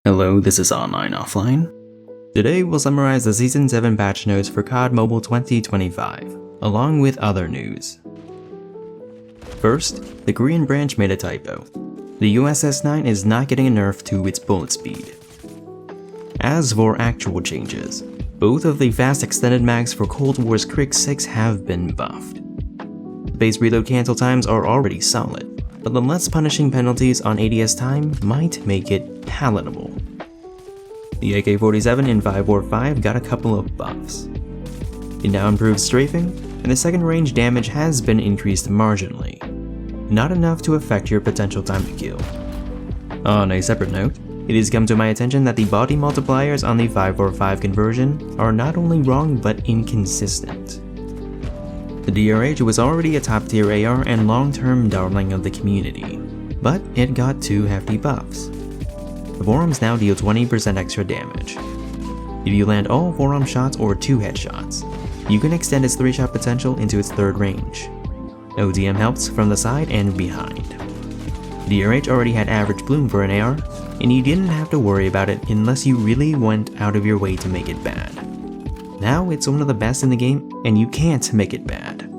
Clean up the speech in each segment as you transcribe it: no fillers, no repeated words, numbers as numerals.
Hello, this is AnlineOffline. Today we'll summarize the Season 7 patch notes for COD Mobile 2025, along with other news. First, the Korean branch made a typo. The USS-9 is not getting a nerf to its bullet speed. As for actual changes, both of the fast extended mags for Cold War's Crig 6 have been buffed. The base reload cancel times are already solid, but the less punishing penalties on ADS time might make it palatable. The AK-47 in 545 got a couple of buffs. It now improves strafing, and the second range damage has been increased marginally, not enough to affect your potential time to kill. On a separate note, it has come to my attention that the body multipliers on the 545 conversion are not only wrong but inconsistent. The DRH was already a top tier AR and long-term darling of the community, but it got 2 hefty buffs. The forearms now deal 20% extra damage. If you land all forearm shots or 2 headshots, you can extend its 3-shot potential into its third range. ODM helps from the side and behind. DRH already had average bloom for an AR, and you didn't have to worry about it unless you really went out of your way to make it bad. Now it's one of the best in the game, and you can't make it bad.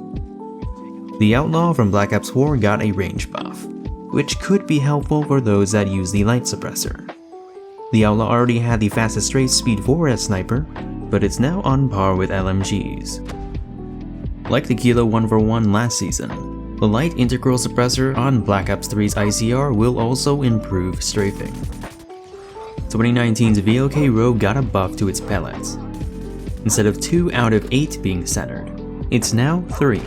The Outlaw from Black Ops 4 got a range buff, which could be helpful for those that use the light suppressor. The Outlaw already had the fastest strafe speed for a sniper, but it's now on par with LMGs. Like the Kilo 141 last season, the light integral suppressor on Black Ops 3's ICR will also improve strafing. 2019's VLK Rogue got a buff to its pellets. Instead of 2 out of 8 being centered, it's now 3.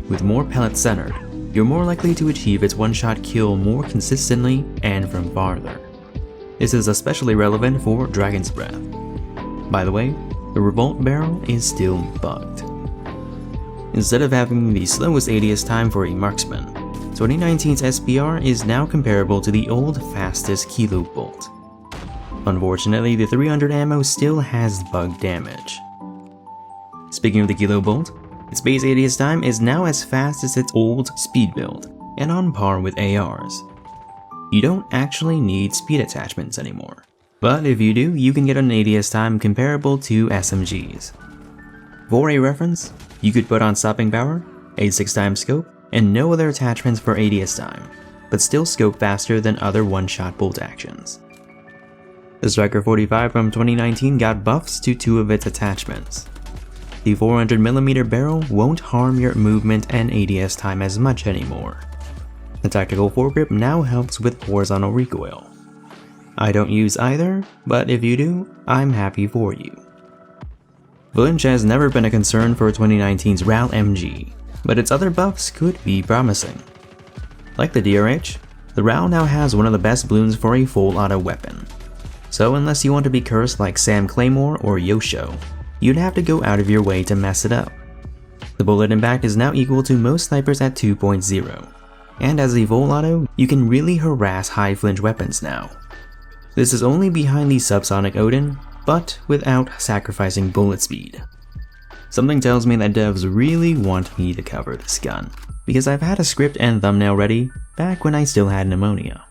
With more pellets centered, you're more likely to achieve its one-shot kill more consistently and from farther. This is especially relevant for Dragon's Breath. By the way, the Revolt barrel is still bugged. Instead of having the slowest ADS time for a marksman, 2019's SPR is now comparable to the old fastest Kilo Bolt. Unfortunately, the 300 ammo still has bug damage. Speaking of the Kilo Bolt, its base ADS time is now as fast as its old speed build, and on par with ARs. You don't actually need speed attachments anymore, but if you do, you can get an ADS time comparable to SMGs. For a reference, you could put on stopping power, a 6x scope, and no other attachments for ADS time, but still scope faster than other one-shot bolt actions. The Striker 45 from 2019 got buffs to 2 of its attachments. The 400mm barrel won't harm your movement and ADS time as much anymore. The tactical foregrip now helps with horizontal recoil. I don't use either, but if you do, I'm happy for you. Flinch has never been a concern for 2019's RAAL MG, but its other buffs could be promising. Like the DRH, the RAAL now has one of the best blooms for a full auto weapon. So unless you want to be cursed like Sam Claymore or Yosho, you'd have to go out of your way to mess it up. The bullet impact is now equal to most snipers at 2.0, and as a full auto, you can really harass high flinch weapons now. This is only behind the subsonic Odin, but without sacrificing bullet speed. Something tells me that devs really want me to cover this gun, because I've had a script and thumbnail ready back when I still had pneumonia.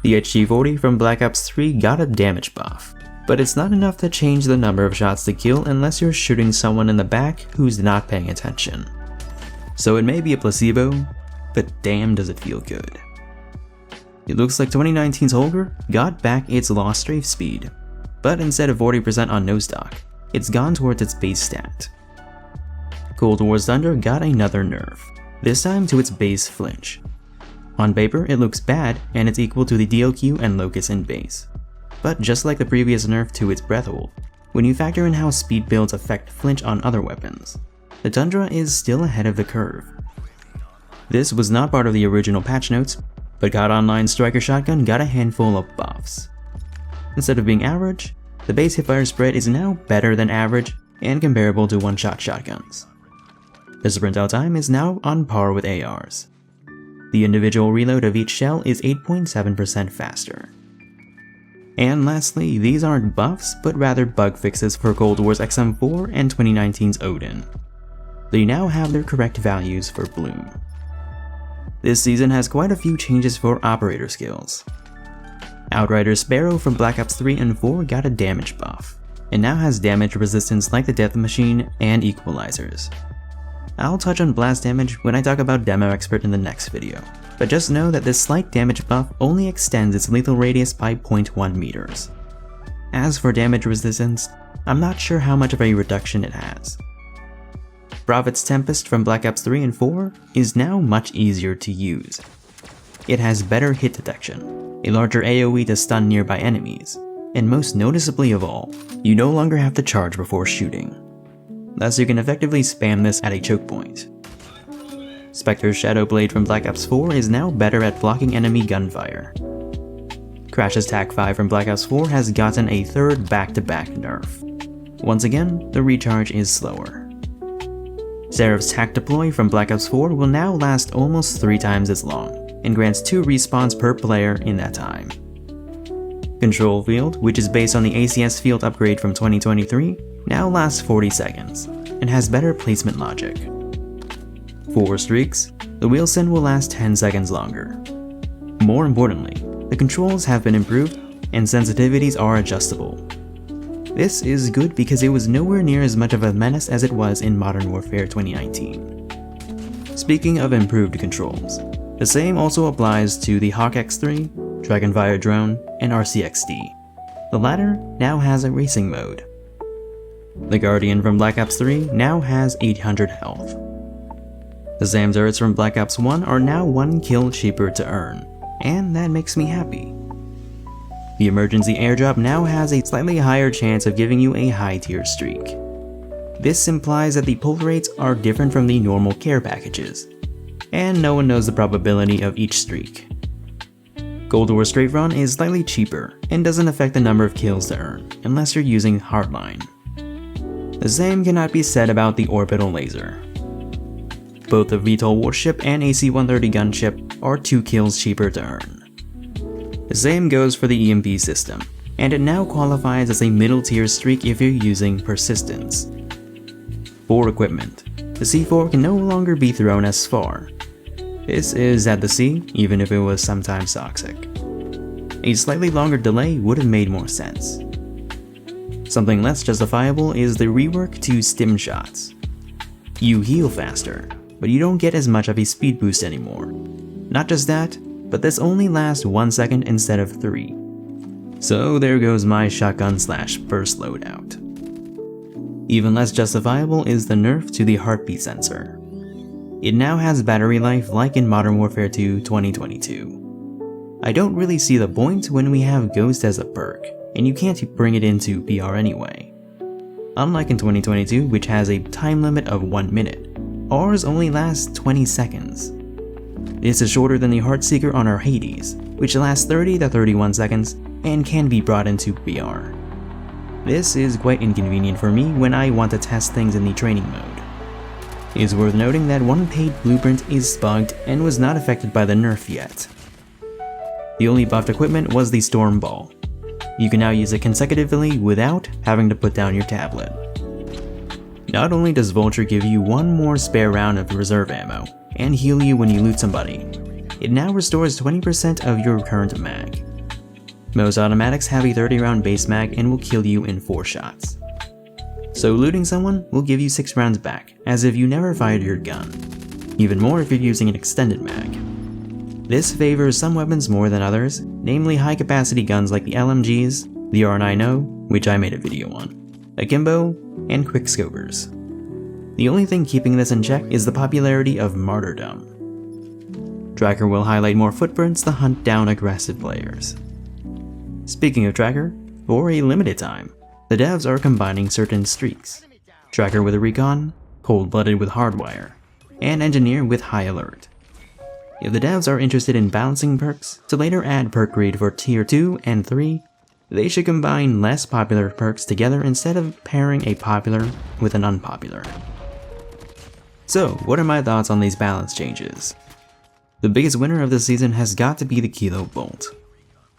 The HG40 from Black Ops 3 got a damage buff, but it's not enough to change the number of shots to kill unless you're shooting someone in the back who's not paying attention. So it may be a placebo, but damn does it feel good. It looks like 2019's Holger got back its lost strafe speed, but instead of 40% on no stock, it's gone towards its base stat. Cold War's Thunder got another nerf, this time to its base flinch. On paper, it looks bad and it's equal to the DLQ and Locust in base. But just like the previous nerf to its Breath Hold, when you factor in how speed builds affect flinch on other weapons, the Tundra is still ahead of the curve. This was not part of the original patch notes, but COD Online's Striker Shotgun got a handful of buffs. Instead of being average, the base hipfire spread is now better than average and comparable to one-shot shotguns. The sprint out time is now on par with ARs. The individual reload of each shell is 8.7% faster. And lastly, these aren't buffs, but rather bug fixes for Cold War's XM4 and 2019's Odin. They now have their correct values for bloom. This season has quite a few changes for operator skills. Outrider Sparrow from Black Ops 3 and 4 got a damage buff. It now has damage resistance like the Death Machine and equalizers. I'll touch on blast damage when I talk about Demo Expert in the next video, but just know that this slight damage buff only extends its lethal radius by 0.1 meters. As for damage resistance, I'm not sure how much of a reduction it has. Prophet's Tempest from Black Ops 3 and 4 is now much easier to use. It has better hit detection, a larger AoE to stun nearby enemies, and most noticeably of all, you no longer have to charge before shooting. Thus you can effectively spam this at a choke point. Spectre's Shadowblade from Black Ops 4 is now better at blocking enemy gunfire. Crash's TAC-5 from Black Ops 4 has gotten a third back-to-back nerf. Once again, the recharge is slower. Seraph's TAC Deploy from Black Ops 4 will now last almost 3 times as long, and grants 2 respawns per player in that time. Control Field, which is based on the ACS field upgrade from 2023, now lasts 40 seconds, and has better placement logic. For streaks, the Wilson will last 10 seconds longer. More importantly, the controls have been improved, and sensitivities are adjustable. This is good because it was nowhere near as much of a menace as it was in Modern Warfare 2019. Speaking of improved controls, the same also applies to the Hawk X3, Dragonfire Drone, and RCXD. The latter now has a racing mode. The Guardian from Black Ops 3 now has 800 health. The SAM turrets from Black Ops 1 are now 1 kill cheaper to earn, and that makes me happy. The emergency airdrop now has a slightly higher chance of giving you a high tier streak. This implies that the pull rates are different from the normal care packages, and no one knows the probability of each streak. Gold War Straight Run is slightly cheaper and doesn't affect the number of kills to earn unless you're using Hardline. The same cannot be said about the Orbital Laser. Both the VTOL warship and AC-130 gunship are 2 kills cheaper to earn. The same goes for the EMP system, and it now qualifies as a middle tier streak if you're using Persistence. For equipment, the C4 can no longer be thrown as far. This is at the sea, even if it was sometimes toxic. A slightly longer delay would have made more sense. Something less justifiable is the rework to Stim Shots. You heal faster, but you don't get as much of a speed boost anymore. Not just that, but this only lasts 1 second instead of 3. So there goes my shotgun/burst loadout. Even less justifiable is the nerf to the heartbeat sensor. It now has battery life like in Modern Warfare 2 2022. I don't really see the point when we have Ghost as a perk, and you can't bring it into PR anyway. Unlike in 2022, which has a time limit of 1 minute, ours only lasts 20 seconds. This is shorter than the Heartseeker on our Hades, which lasts 30 to 31 seconds and can be brought into PR. This is quite inconvenient for me when I want to test things in the training mode. It's worth noting that one paid blueprint is bugged and was not affected by the nerf yet. The only buffed equipment was the Storm Ball. You can now use it consecutively without having to put down your tablet. Not only does Vulture give you 1 more spare round of reserve ammo, and heal you when you loot somebody, it now restores 20% of your current mag. Most automatics have a 30 round base mag and will kill you in 4 shots. So looting someone will give you 6 rounds back, as if you never fired your gun. Even more if you're using an extended mag. This favors some weapons more than others, namely high capacity guns like the LMGs, the R9O, which I made a video on, Akimbo, and quickscopers. The only thing keeping this in check is the popularity of Martyrdom. Tracker will highlight more footprints to hunt down aggressive players. Speaking of Tracker, for a limited time, the devs are combining certain streaks. Tracker with a Recon, Cold-Blooded with Hardwire, and Engineer with High Alert. If the devs are interested in balancing perks to later add perk grade for tier 2 and 3, they should combine less popular perks together instead of pairing a popular with an unpopular. So, what are my thoughts on these balance changes? The biggest winner of this season has got to be the Kilo Bolt.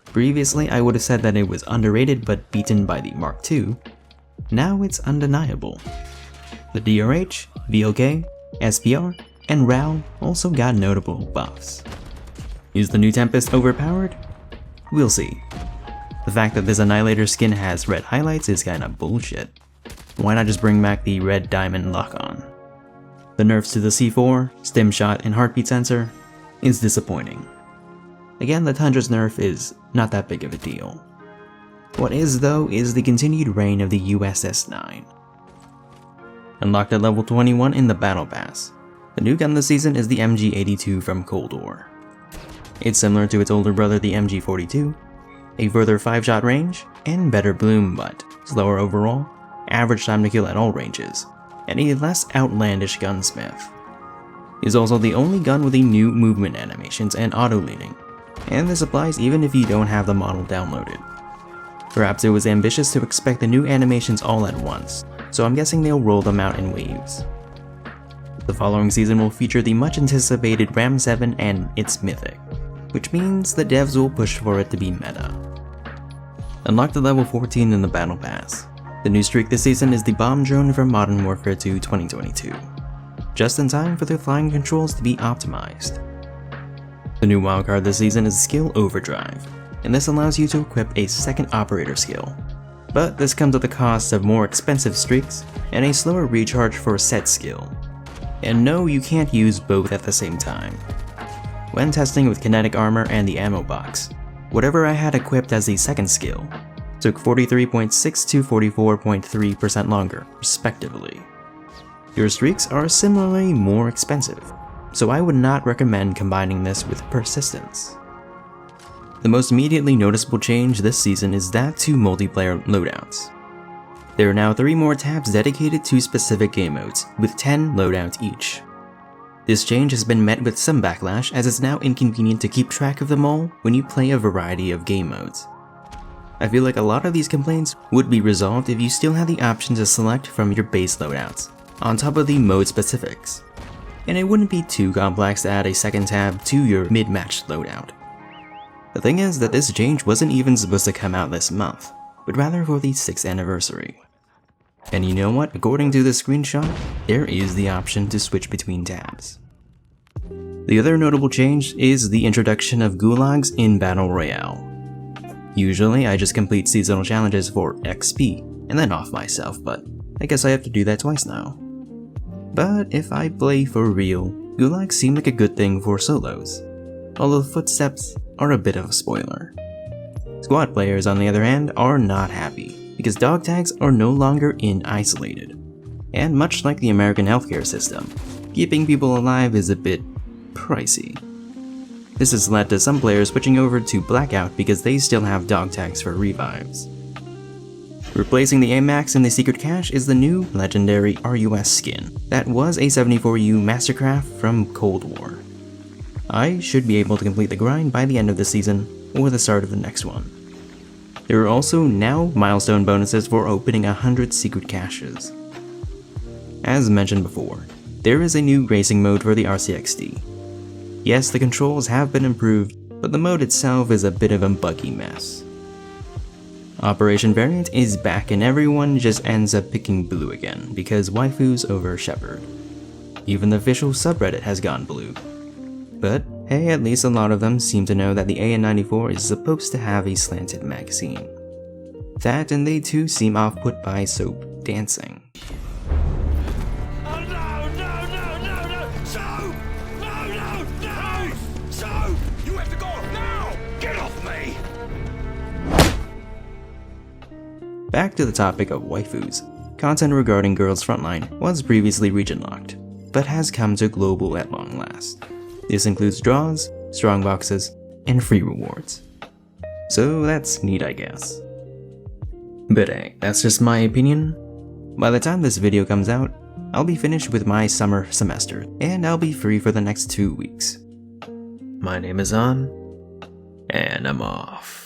Previously, I would have said that it was underrated but beaten by the Mark II. Now it's undeniable. The DRH, VLK, SPR, and RAAL also got notable buffs. Is the new Tempest overpowered? We'll see. The fact that this Annihilator skin has red highlights is kinda bullshit. Why not just bring back the red diamond lock-on? The nerfs to the C4, Stim Shot, and heartbeat sensor is disappointing. Again, the Tundra's nerf is not that big of a deal. What is though is the continued reign of the USS-9. Unlocked at level 21 in the Battle Pass, the new gun this season is the MG82 from Cold War. It's similar to its older brother the MG42, a further 5-shot range, and better bloom but slower overall, average time to kill at all ranges, and a less outlandish gunsmith. It's also the only gun with the new movement animations and auto-leaning, and this applies even if you don't have the model downloaded. Perhaps it was ambitious to expect the new animations all at once, so I'm guessing they'll roll them out in waves. The following season will feature the much anticipated RAM 7 and its Mythic, which means the devs will push for it to be meta. Unlocked at level 14 in the Battle Pass, the new streak this season is the bomb drone from Modern Warfare 2 2022, just in time for the flying controls to be optimized. The new wildcard this season is skill Overdrive, and this allows you to equip a second operator skill. But this comes at the cost of more expensive streaks and a slower recharge for a set skill. And no, you can't use both at the same time. When testing with kinetic armor and the ammo box, whatever I had equipped as the second skill took 43.6 to 44.3% longer, respectively. Your streaks are similarly more expensive, so I would not recommend combining this with persistence. The most immediately noticeable change this season is that to multiplayer loadouts. There are now 3 more tabs dedicated to specific game modes, with 10 loadouts each. This change has been met with some backlash as it's now inconvenient to keep track of them all when you play a variety of game modes. I feel like a lot of these complaints would be resolved if you still had the option to select from your base loadouts, on top of the mode specifics. And it wouldn't be too complex to add a second tab to your mid-match loadout. The thing is that this change wasn't even supposed to come out this month, but rather for the 6th anniversary. And you know what? According to this screenshot, there is the option to switch between tabs. The other notable change is the introduction of Gulags in Battle Royale. Usually I just complete seasonal challenges for XP and then off myself, but I guess I have to do that twice now. But if I play for real, Gulags seem like a good thing for solos, although footsteps are a bit of a spoiler. Squad players, on the other hand, are not happy, because dogtags are no longer isolated. And much like the American healthcare system, keeping people alive is a bit pricey. This has led to some players switching over to Blackout because they still have dogtags for revives. Replacing the AMAX in the secret cache is the new legendary RUS skin that was a 74U Mastercraft from Cold War. I should be able to complete the grind by the end of the season or the start of the next one. There are also now milestone bonuses for opening 100 secret caches. As mentioned before, there is a new racing mode for the RCXD. Yes, the controls have been improved, but the mode itself is a bit of a buggy mess. Operation Variant is back and everyone just ends up picking blue again because waifus over Shepherd. Even the official subreddit has gone blue. But hey, at least a lot of them seem to know that the AN94 is supposed to have a slanted magazine. That and they too seem off-put by soap dancing. Oh no, no, no, no, no! Soap! No, no, no! Soap! You have to go now! Get off me! Back to the topic of waifus, content regarding Girls Frontline was previously region-locked, but has come to global at long last. This includes draws, strongboxes, and free rewards. So that's neat, I guess. But hey, that's just my opinion. By the time this video comes out, I'll be finished with my summer semester, and I'll be free for the next 2 weeks. My name is On, and I'm off.